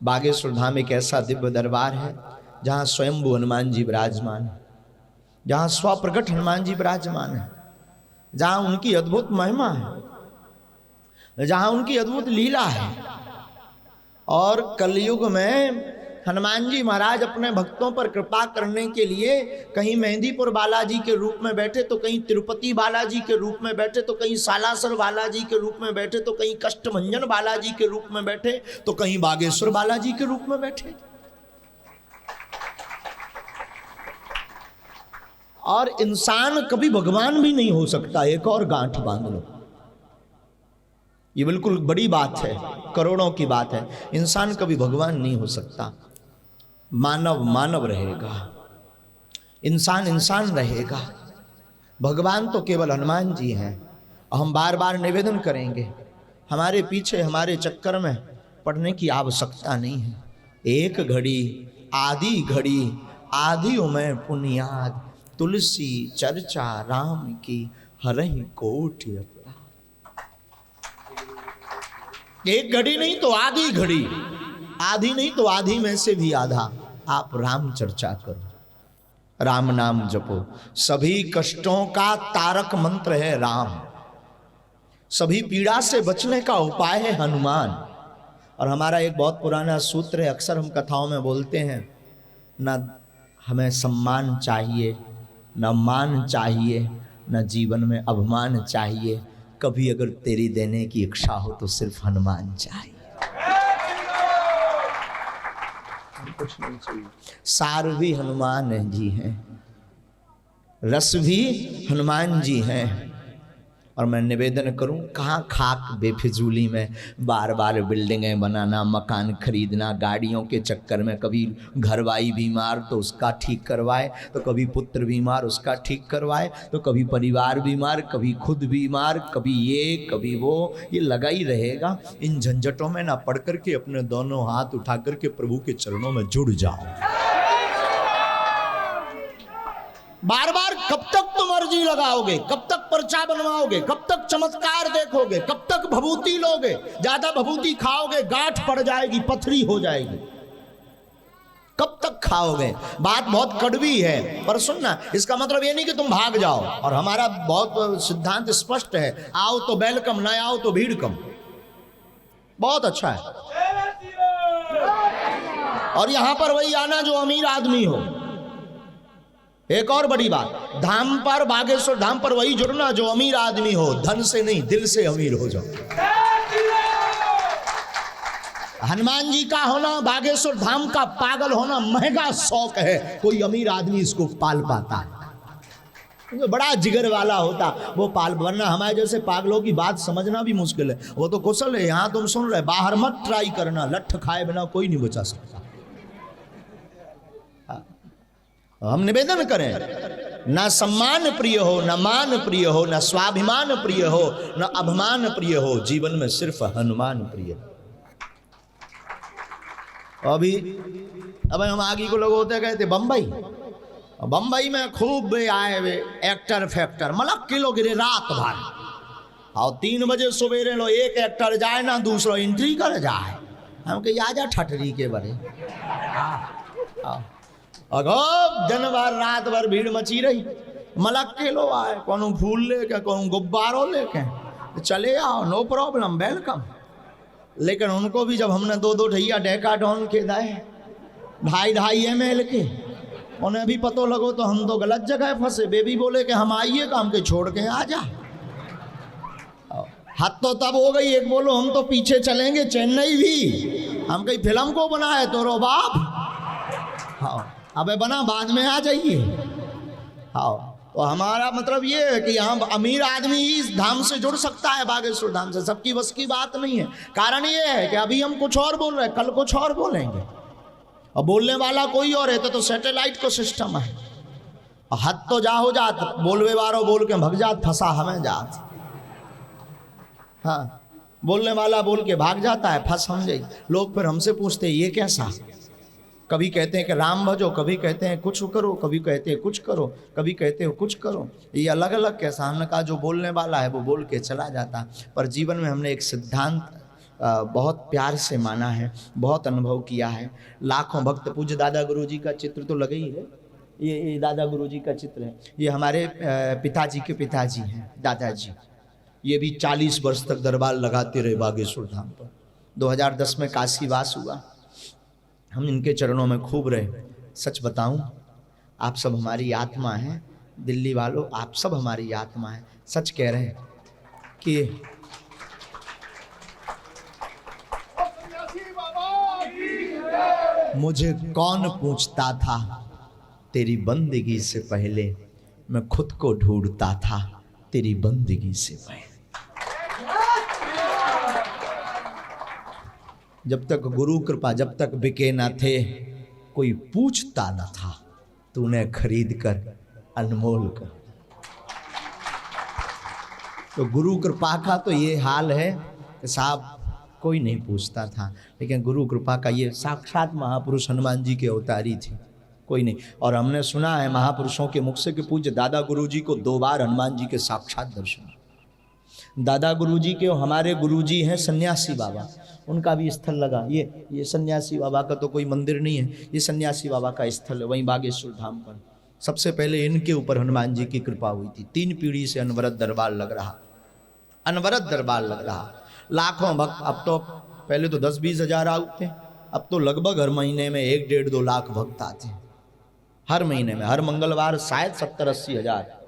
बागेश्वर धाम एक ऐसा दिव्य दरबार है जहाँ स्वयंभू हनुमान जी विराजमान है, जहाँ स्वप्रकट हनुमान जी विराजमान है, जहाँ उनकी अद्भुत महिमा है, जहाँ उनकी अद्भुत लीला है। और कलयुग में हनुमान जी महाराज अपने भक्तों पर कृपा करने के लिए कहीं मेहंदीपुर बालाजी के रूप में बैठे, तो कहीं तिरुपति बालाजी के रूप में बैठे, तो कहीं सालासर बालाजी के रूप में बैठे, तो कहीं कष्टभंजन बालाजी के रूप में बैठे, तो कहीं बागेश्वर बालाजी के रूप में बैठे। और इंसान कभी भगवान भी नहीं हो सकता, एक और गांठ बांध लो, ये बिल्कुल बड़ी बात है, करोड़ों की बात है। इंसान कभी भगवान नहीं हो सकता, मानव मानव रहेगा, इंसान इंसान रहेगा। भगवान तो केवल हनुमान जी हैं। हम बार बार निवेदन करेंगे, हमारे पीछे हमारे चक्कर में पढ़ने की आवश्यकता नहीं है। एक घड़ी आधी घड़ी आधियों में पुनियाद, तुलसी चर्चा राम की हरहि कोटि अपराध। एक घड़ी नहीं तो आधी घड़ी, आधी नहीं तो आधी में से भी आधा आप राम चर्चा करो, राम नाम जपो। सभी कष्टों का तारक मंत्र है राम, सभी पीड़ा से बचने का उपाय है हनुमान। और हमारा एक बहुत पुराना सूत्र है, अक्सर हम कथाओं में बोलते हैं, ना हमें सम्मान चाहिए, न मान चाहिए, न जीवन में अभिमान चाहिए, कभी अगर तेरी देने की इच्छा हो तो सिर्फ हनुमान चाहिए, कुछ नहीं चाहिए। सार भी हनुमान जी हैं, रस भी हनुमान जी हैं। और मैं निवेदन करूं, कहाँ खाक बेफिजूली में बार बार बिल्डिंगें बनाना, मकान खरीदना, गाड़ियों के चक्कर में कभी घरवाई बीमार तो उसका ठीक करवाए, तो कभी पुत्र बीमार उसका ठीक करवाए, तो कभी परिवार बीमार, कभी खुद बीमार, कभी ये कभी वो, ये लगा ही रहेगा। इन झंझटों में ना पड़ करके अपने दोनों हाथ उठा करके प्रभु के चरणों में जुड़ जाओ। बार बार कब तक तुम अर्जी लगाओगे, कब तक पर्चा बनवाओगे, कब तक चमत्कार देखोगे, कब तक भभूति लोगे? ज्यादा भभूति खाओगे गांठ पड़ जाएगी, पथरी हो जाएगी। कब तक खाओगे? बात बहुत कड़वी है, पर सुनना, इसका मतलब ये नहीं कि तुम भाग जाओ। और हमारा बहुत सिद्धांत स्पष्ट है, आओ तो वेलकम, न आओ तो भीड़ कम। बहुत अच्छा है। और यहां पर वही आना जो अमीर आदमी हो। एक और बड़ी बात, धाम पर, बागेश्वर धाम पर वही जुड़ना जो अमीर आदमी हो, धन से नहीं दिल से अमीर हो जाओ। हनुमान जी का होना, बागेश्वर धाम का पागल होना महंगा शौक है, कोई अमीर आदमी इसको पाल पाता है, बड़ा जिगर वाला होता वो पाल, वरना हमारे जैसे पागलों की बात समझना भी मुश्किल है। वो तो कुशल है, यहां तुम सुन रहे, बाहर मत ट्राई करना, लठ खाए बिना कोई नहीं बचा सकता। हम निवेदन करें, ना सम्मान प्रिय हो, न मान प्रिय हो, न स्वाभिमान प्रिय हो, न अभिमान प्रिय हो, जीवन में सिर्फ हनुमान प्रिय। अभी अब हम आगे को लोग होते कहते बम्बई, बम्बई में खूब आए वे एक्टर फैक्टर, मतलब किलो गिरे रात भर, और 3 बजे सवेरे लो एक एक्टर जाए ना दूसरा एंट्री कर जाए। हम कही आजा ठटरी के बड़े, अगब दिन भर रात भर भीड़ मची रही, मलक के लो आए, कौन फूल लेके, कौन गुब्बारों लेके, चले आओ, नो प्रॉब्लम, वेलकम। लेकिन उनको भी जब हमने 2-2 ढैया डेकाडॉन के दाए 2.5 ml के, उन्हें भी पतो लगो तो हम तो गलत जगह फंसे। बेबी बोले कि हम आइए काम के छोड़ के आ जा। हद तो तब हो गई, एक बोलो हम तो पीछे चलेंगे चेन्नई भी, हम कहीं फिल्म को बनाए तो रो बाप, हाँ अबे बना बाद में आ जाइए। हाँ, तो हमारा मतलब ये है कि यहाँ अमीर आदमी ही इस धाम से जुड़ सकता है, बागेश्वर धाम से, सबकी बस की बात नहीं है। कारण ये है कि अभी हम कुछ और बोल रहे हैं, कल कुछ और बोलेंगे, और बोलने वाला कोई और है। तो सैटेलाइट को सिस्टम है, हद तो जा हो जात, बोलवे वालों बोल के भग जात, फंसा हमें जात। हाँ, बोलने वाला बोल के भाग जाता है, फंस हम जाए। लोग फिर हमसे पूछते हैं ये कैसा, कभी कहते हैं कि राम भजो, कभी कहते हैं कुछ करो, कभी कहते हैं कुछ करो, कभी कहते हो कुछ करो। ये अलग अलग कैसा, हमने कहा जो बोलने वाला है वो बोल के चला जाता। पर जीवन में हमने एक सिद्धांत बहुत प्यार से माना है, बहुत अनुभव किया है। लाखों भक्त, पूज्य दादा गुरु जी का चित्र तो लगे ही है, ये दादा गुरु जी का चित्र है। ये हमारे पिताजी के पिताजी हैं, दादाजी। ये भी 40 वर्ष तक दरबार लगाते रहे बागेश्वर धाम पर। 2010 में काशीवास हुआ, हम इनके चरणों में खूब रहे। सच बताऊं, आप सब हमारी आत्मा हैं, दिल्ली वालों, आप सब हमारी आत्मा हैं। सच कह रहे हैं कि मुझे कौन पूछता था तेरी बंदगी से पहले, मैं खुद को ढूंढता था तेरी बंदगी से पहले। जब तक गुरु कृपा, जब तक बिके ना थे, कोई पूछता न था, तूने खरीद कर अनमोल कर। तो गुरु कृपा का तो ये हाल है कि साहब कोई नहीं पूछता था, लेकिन गुरु कृपा का ये साक्षात महापुरुष हनुमान जी के अवतारी थे, कोई नहीं। और हमने सुना है महापुरुषों के मुख से कि पूज्य दादा गुरु जी को 2 बार हनुमान जी के साक्षात दर्शन। दादा गुरु जी के, हमारे गुरु जी हैं सन्यासी बाबा, उनका भी स्थल लगा। ये सन्यासी बाबा का तो कोई मंदिर नहीं है, ये सन्यासी बाबा का स्थल है वहीं बागेश्वर धाम पर। सबसे पहले इनके ऊपर हनुमान जी की कृपा हुई थी। 3 पीढ़ी से अनवरत दरबार लग रहा, अनवरत दरबार लग रहा। लाखों भक्त, अब तो पहले तो 10-20 हजार आते, अब तो लगभग हर महीने में 1-1.5-2 लाख भक्त आते हैं। हर महीने में, हर मंगलवार शायद 70-80 हजार